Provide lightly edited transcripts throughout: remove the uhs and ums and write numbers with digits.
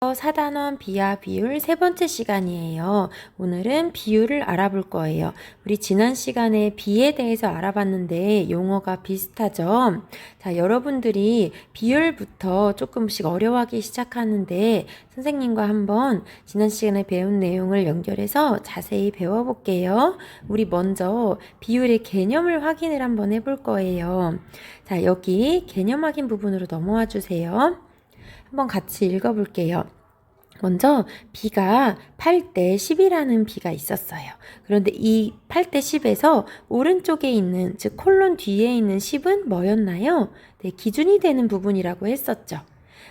안녕하세요. 4단원 비야 비율 세 번째 시간이에요. 오늘은 비율을 알아볼 거예요. 우리 지난 시간에 비에 대해서 알아봤는데 용어가 비슷하죠? 자, 여러분들이 비율부터 조금씩 어려워하기 시작하는데 선생님과 한번 지난 시간에 배운 내용을 연결해서 자세히 배워볼게요. 우리 먼저 비율의 개념을 확인을 한번 해볼 거예요. 자, 여기 개념 확인 부분으로 넘어와 주세요. 한번 같이 읽어볼게요. 먼저 비가 8대 10이라는 비가 있었어요. 그런데 이 8대 10에서 오른쪽에 있는, 즉 콜론 뒤에 있는 10은 뭐였나요? 네, 기준이 되는 부분이라고 했었죠.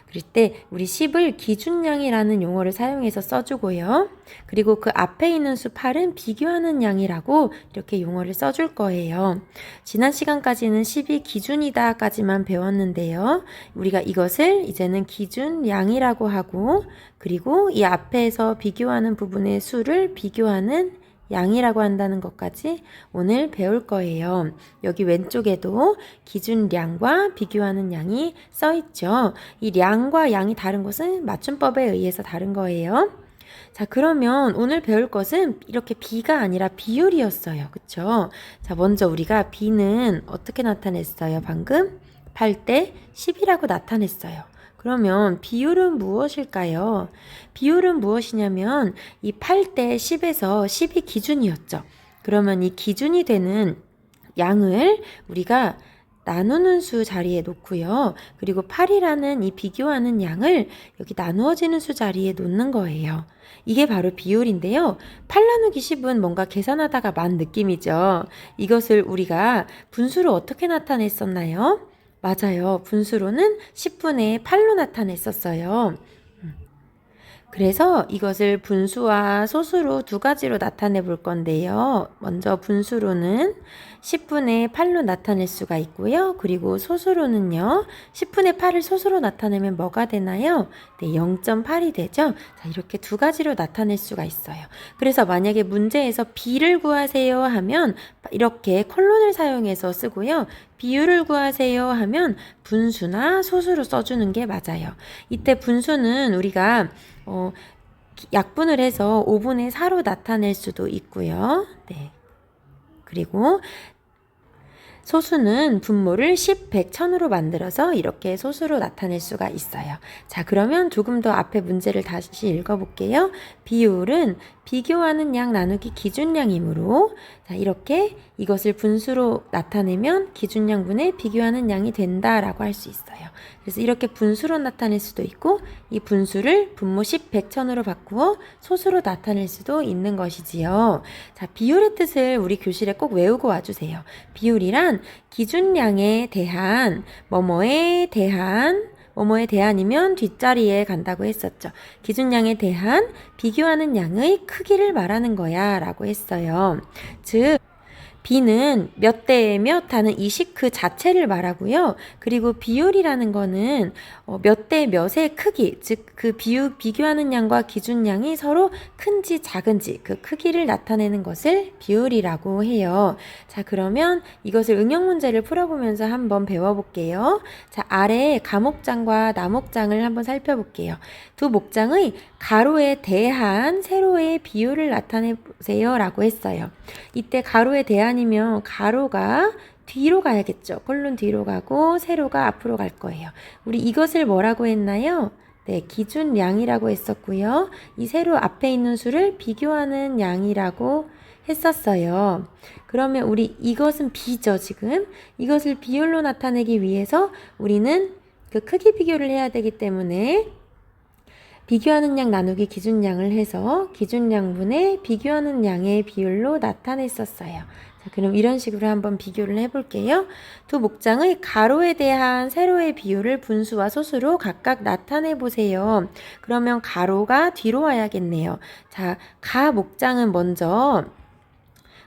그럴 때 우리 10을 기준량이라는 용어를 사용해서 써주고요. 그리고 그 앞에 있는 수 8은 비교하는 양이라고 이렇게 용어를 써줄 거예요. 지난 시간까지는 10이 기준이다까지만 배웠는데요. 우리가 이것을 이제는 기준량이라고 하고, 그리고 이 앞에서 비교하는 부분의 수를 비교하는 양이라고 한다는 것까지 오늘 배울 거예요. 여기 왼쪽에도 기준량과 비교하는 양이 써 있죠. 이 량과 양이 다른 것은 맞춤법에 의해서 다른 거예요. 자, 그러면 오늘 배울 것은 이렇게 비가 아니라 비율이었어요. 그쵸? 자, 먼저 우리가 비는 어떻게 나타냈어요? 방금 8대 10이라고 나타냈어요. 그러면 비율은 무엇일까요? 비율은 무엇이냐면 이 8대 10에서 10이 기준이었죠. 그러면 이 기준이 되는 양을 우리가 나누는 수 자리에 놓고요. 그리고 8이라는 이 비교하는 양을 여기 나누어지는 수 자리에 놓는 거예요. 이게 바로 비율인데요. 8 나누기 10은 뭔가 계산하다가 만 느낌이죠. 이것을 우리가 분수로 어떻게 나타냈었나요? 맞아요. 분수로는 10분의 8로 나타냈었어요. 그래서 이것을 분수와 소수로 두 가지로 나타내 볼 건데요. 먼저 분수로는 10분의 8로 나타낼 수가 있고요. 그리고 소수로는요. 10분의 8을 소수로 나타내면 뭐가 되나요? 네, 0.8이 되죠. 자, 이렇게 두 가지로 나타낼 수가 있어요. 그래서 만약에 문제에서 비를 구하세요 하면 이렇게 콜론을 사용해서 쓰고요. 비율을 구하세요 하면 분수나 소수로 써주는 게 맞아요. 이때 분수는 우리가 약분을 해서 5분의 4로 나타낼 수도 있고요. 네. 그리고 소수는 분모를 10, 100, 1000으로 만들어서 이렇게 소수로 나타낼 수가 있어요. 자, 그러면 조금 더 앞에 문제를 다시 읽어볼게요. 비율은 비교하는 양 나누기 기준량이므로, 자, 이렇게 이것을 분수로 나타내면 기준량분의 비교하는 양이 된다라고 할 수 있어요. 그래서 이렇게 분수로 나타낼 수도 있고, 이 분수를 분모 10, 100, 1000으로 바꾸어 소수로 나타낼 수도 있는 것이지요. 자, 비율의 뜻을 우리 교실에 꼭 외우고 와주세요. 비율이란 기준량에 대한 뭐뭐에 대한이면 뒷자리에 간다고 했었죠. 기준량에 대한 비교하는 양의 크기를 말하는 거야 라고 했어요. 즉 비는 몇 대에 몇 하는 이 식 그 자체를 말하고요. 그리고 비율이라는 거는 몇 대 몇의 크기, 즉 그 비교하는 양과 기준량이 서로 큰지 작은지 그 크기를 나타내는 것을 비율이라고 해요. 자, 그러면 이것을 응용 문제를 풀어보면서 한번 배워볼게요. 자, 아래 가목장과 나목장을 한번 살펴볼게요. 두 목장의 가로에 대한 세로의 비율을 나타내보세요 라고 했어요. 이때 가로에 대한이면 가로가 뒤로 가야겠죠. 콜론 뒤로 가고 세로가 앞으로 갈 거예요. 우리 이것을 뭐라고 했나요? 네, 기준량이라고 했었고요. 이 세로 앞에 있는 수를 비교하는 양이라고 했었어요. 그러면 우리 이것은 비죠, 지금. 이것을 비율로 나타내기 위해서 우리는 그 크기 비교를 해야 되기 때문에 비교하는 양 나누기 기준량을 해서 기준량분의 비교하는 양의 비율로 나타냈었어요. 자, 그럼 이런 식으로 한번 비교를 해볼게요. 두 목장의 가로에 대한 세로의 비율을 분수와 소수로 각각 나타내보세요. 그러면 가로가 뒤로 와야겠네요. 자, 가 목장은 먼저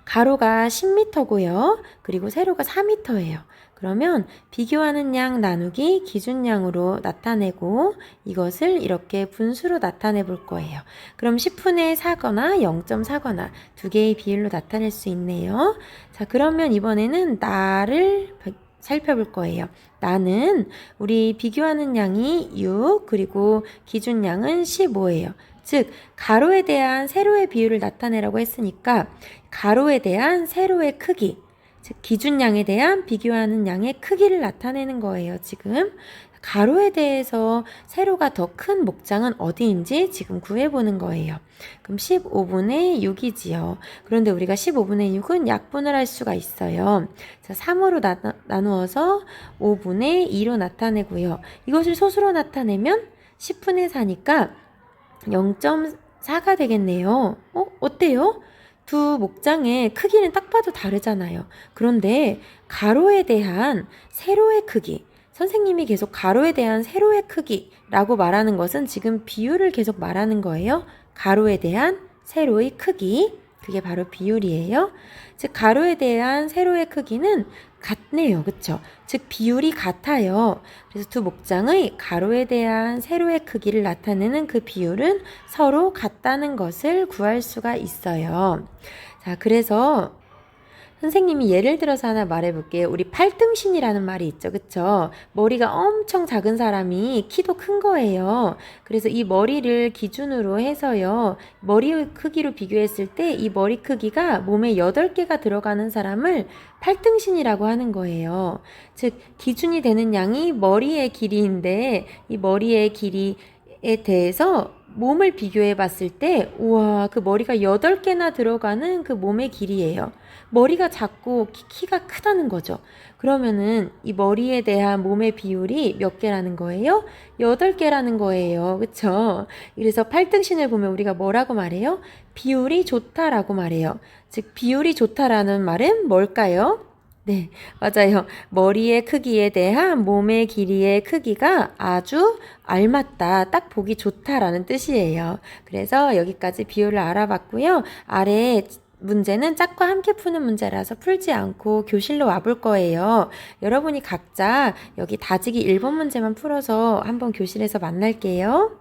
가로가 10m고요. 그리고 세로가 4m예요. 그러면 비교하는 양 나누기 기준량으로 나타내고 이것을 이렇게 분수로 나타내 볼 거예요. 그럼 10분의 4거나 0.4거나 두 개의 비율로 나타낼 수 있네요. 자, 그러면 이번에는 나를 살펴볼 거예요. 나는 우리 비교하는 양이 6 그리고 기준량은 15예요. 즉 가로에 대한 세로의 비율을 나타내라고 했으니까 가로에 대한 세로의 크기, 즉 기준량에 대한 비교하는 양의 크기를 나타내는 거예요. 지금 가로에 대해서 세로가 더 큰 목장은 어디인지 지금 구해보는 거예요. 그럼 15분의 6이지요. 그런데 우리가 15분의 6은 약분을 할 수가 있어요. 자, 3으로 나누어서 5분의 2로 나타내고요. 이것을 소수로 나타내면 10분의 4니까 0.4가 되겠네요. 어때요? 두 목장의 크기는 딱 봐도 다르잖아요. 그런데 가로에 대한 세로의 크기, 선생님이 계속 가로에 대한 세로의 크기라고 말하는 것은 지금 비율을 계속 말하는 거예요. 가로에 대한 세로의 크기, 그게 바로 비율이에요. 즉 가로에 대한 세로의 크기는 같네요. 그쵸? 즉 비율이 같아요. 그래서 두 목장의 가로에 대한 세로의 크기를 나타내는 그 비율은 서로 같다는 것을 구할 수가 있어요. 자, 그래서 선생님이 예를 들어서 하나 말해볼게요. 우리 팔등신이라는 말이 있죠. 그쵸? 머리가 엄청 작은 사람이 키도 큰 거예요. 그래서 이 머리를 기준으로 해서요. 머리 크기로 비교했을 때 이 머리 크기가 몸에 8개가 들어가는 사람을 팔등신이라고 하는 거예요. 즉 기준이 되는 양이 머리의 길이인데 이 머리의 길이에 대해서 몸을 비교해 봤을 때 우와 그 머리가 8개나 들어가는 그 몸의 길이에요. 머리가 작고 키가 크다는 거죠. 그러면은 이 머리에 대한 몸의 비율이 몇 개라는 거예요? 8개라는 거예요. 그쵸? 그래서 팔등신을 보면 우리가 뭐라고 말해요? 비율이 좋다라고 말해요. 즉 비율이 좋다라는 말은 뭘까요? 네, 맞아요. 머리의 크기에 대한 몸의 길이의 크기가 아주 알맞다, 딱 보기 좋다라는 뜻이에요. 그래서 여기까지 비율을 알아봤고요. 아래 문제는 짝과 함께 푸는 문제라서 풀지 않고 교실로 와볼 거예요. 여러분이 각자 여기 다지기 1번 문제만 풀어서 한번 교실에서 만날게요.